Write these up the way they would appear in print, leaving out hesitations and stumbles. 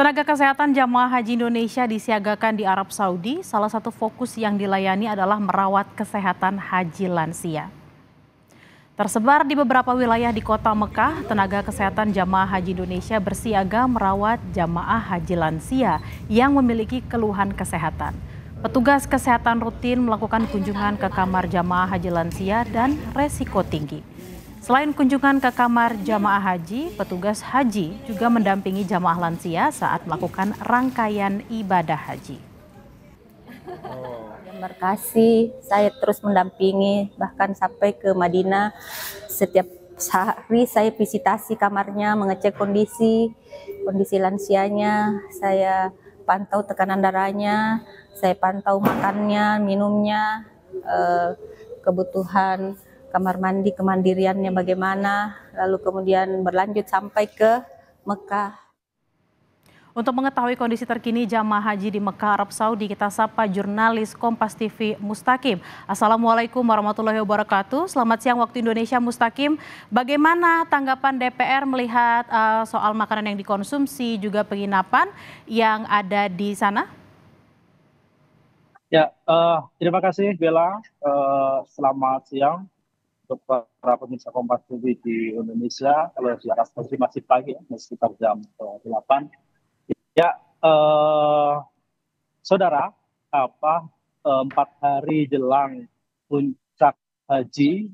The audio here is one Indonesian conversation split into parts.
Tenaga kesehatan jamaah haji Indonesia disiagakan di Arab Saudi. Salah satu fokus yang dilayani adalah merawat kesehatan haji lansia. Tersebar di beberapa wilayah di kota Mekah, tenaga kesehatan jamaah haji Indonesia bersiaga merawat jamaah haji lansia yang memiliki keluhan kesehatan. Petugas kesehatan rutin melakukan kunjungan ke kamar jamaah haji lansia dan resiko tinggi. Selain kunjungan ke kamar jamaah haji, petugas haji juga mendampingi jamaah lansia saat melakukan rangkaian ibadah haji. Embarkasi, saya terus mendampingi bahkan sampai ke Madinah. Setiap hari saya visitasi kamarnya, mengecek kondisi lansianya, saya pantau tekanan darahnya, saya pantau makannya, minumnya, kebutuhan kamar mandi, kemandiriannya bagaimana, lalu kemudian berlanjut sampai ke Mekah. Untuk mengetahui kondisi terkini jamaah haji di Mekah, Arab Saudi, kita sapa jurnalis Kompas TV Mustaqim. Assalamualaikum warahmatullahi wabarakatuh. Selamat siang waktu Indonesia, Mustaqim. Bagaimana tanggapan DPR melihat soal makanan yang dikonsumsi, juga penginapan yang ada di sana? Ya, terima kasih Bella. Selamat siang untuk para pemirsa Kompas TV di Indonesia. Kalau di Arab Saudi masih pagi, sekitar jam 8. Ya, saudara, 4 hari jelang puncak haji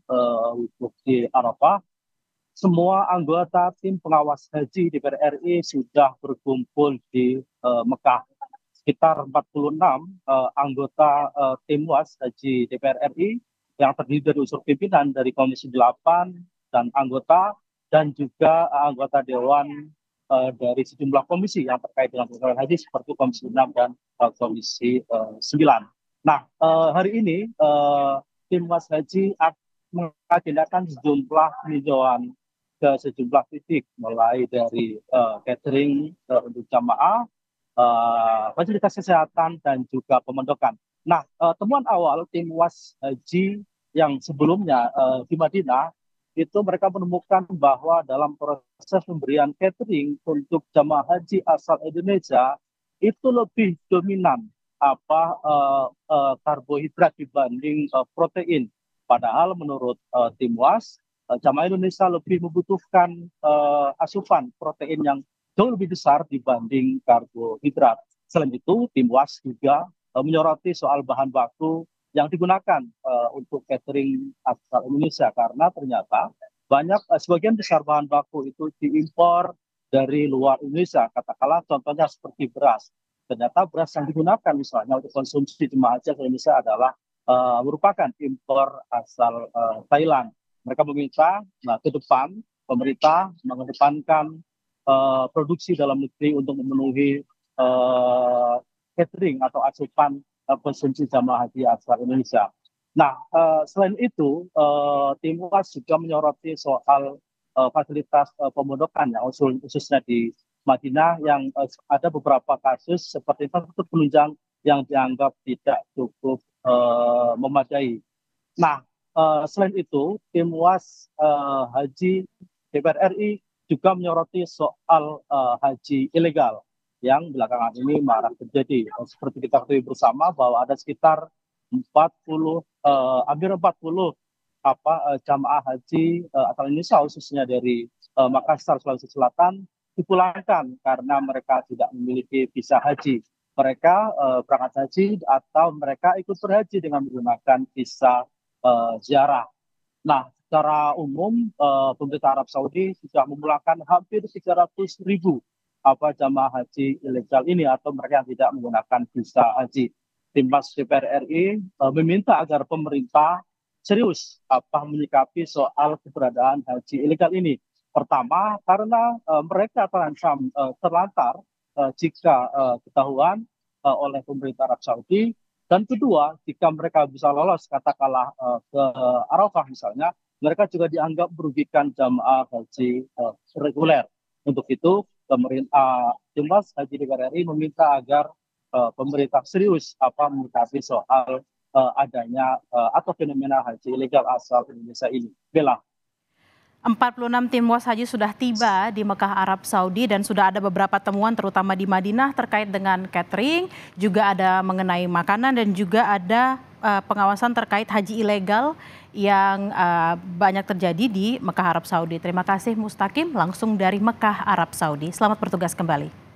wukuf di Arafah, semua anggota tim pengawas haji DPR RI sudah berkumpul di Mekah. Sekitar 46 anggota tim was haji DPR RI yang terdiri dari unsur pimpinan dari Komisi 8 dan anggota, dan juga anggota Dewan dari sejumlah komisi yang terkait dengan pelaksanaan haji seperti Komisi 6 dan Komisi 9. Nah, hari ini tim was haji mengagendakan sejumlah peninjauan ke sejumlah titik, mulai dari catering untuk jamaah, fasilitas kesehatan, dan juga pemondokan. Nah, temuan awal tim was haji yang sebelumnya di Madinah, itu mereka menemukan bahwa dalam proses pemberian catering untuk jamaah haji asal Indonesia itu lebih dominan karbohidrat dibanding protein. Padahal menurut tim was, jamaah Indonesia lebih membutuhkan asupan protein yang jauh lebih besar dibanding karbohidrat. Selain itu, tim was juga menyoroti soal bahan baku yang digunakan untuk catering asal Indonesia, karena ternyata banyak sebagian besar bahan baku itu diimpor dari luar Indonesia. Katakanlah contohnya seperti beras. Ternyata beras yang digunakan misalnya untuk konsumsi jemaah haji Indonesia adalah merupakan impor asal Thailand. Mereka meminta ke depan pemerintah mengedepankan produksi dalam negeri untuk memenuhi catering atau asupan konsumsi jamaah haji asal Indonesia. Nah, selain itu, tim was juga menyoroti soal fasilitas pemondokan, ya, khususnya di Madinah, yang ada beberapa kasus seperti infrastruktur penunjang yang dianggap tidak cukup memadai. Nah, selain itu, tim was haji DPR RI juga menyoroti soal haji ilegal yang belakangan ini marak terjadi. Seperti kita ketahui bersama bahwa ada sekitar 40, hampir 40 jamaah haji asal Indonesia, khususnya dari Makassar, Sulawesi Selatan, dipulangkan karena mereka tidak memiliki visa haji. Mereka berangkat haji atau mereka ikut berhaji dengan menggunakan visa ziarah. Nah, secara umum pemerintah Arab Saudi sudah memulangkan hampir 300.000 jamaah haji ilegal ini atau mereka yang tidak menggunakan visa haji. Tim was DPR RI meminta agar pemerintah serius menyikapi soal keberadaan haji ilegal ini. Pertama, karena mereka terancam terlantar jika ketahuan oleh pemerintah Arab Saudi. Dan kedua, jika mereka bisa lolos katakanlah ke Arafah misalnya, mereka juga dianggap merugikan jamaah haji reguler. Untuk itu, pemerintah tim was haji DPR RI meminta agar pemerintah serius menyikapi soal adanya atau fenomena haji ilegal asal Indonesia ini. Bella. 46 tim was haji sudah tiba di Mekah Arab Saudi dan sudah ada beberapa temuan terutama di Madinah terkait dengan catering, juga ada mengenai makanan dan juga ada pengawasan terkait haji ilegal yang banyak terjadi di Mekah Arab Saudi. Terima kasih Mustaqim langsung dari Mekah Arab Saudi. Selamat bertugas kembali.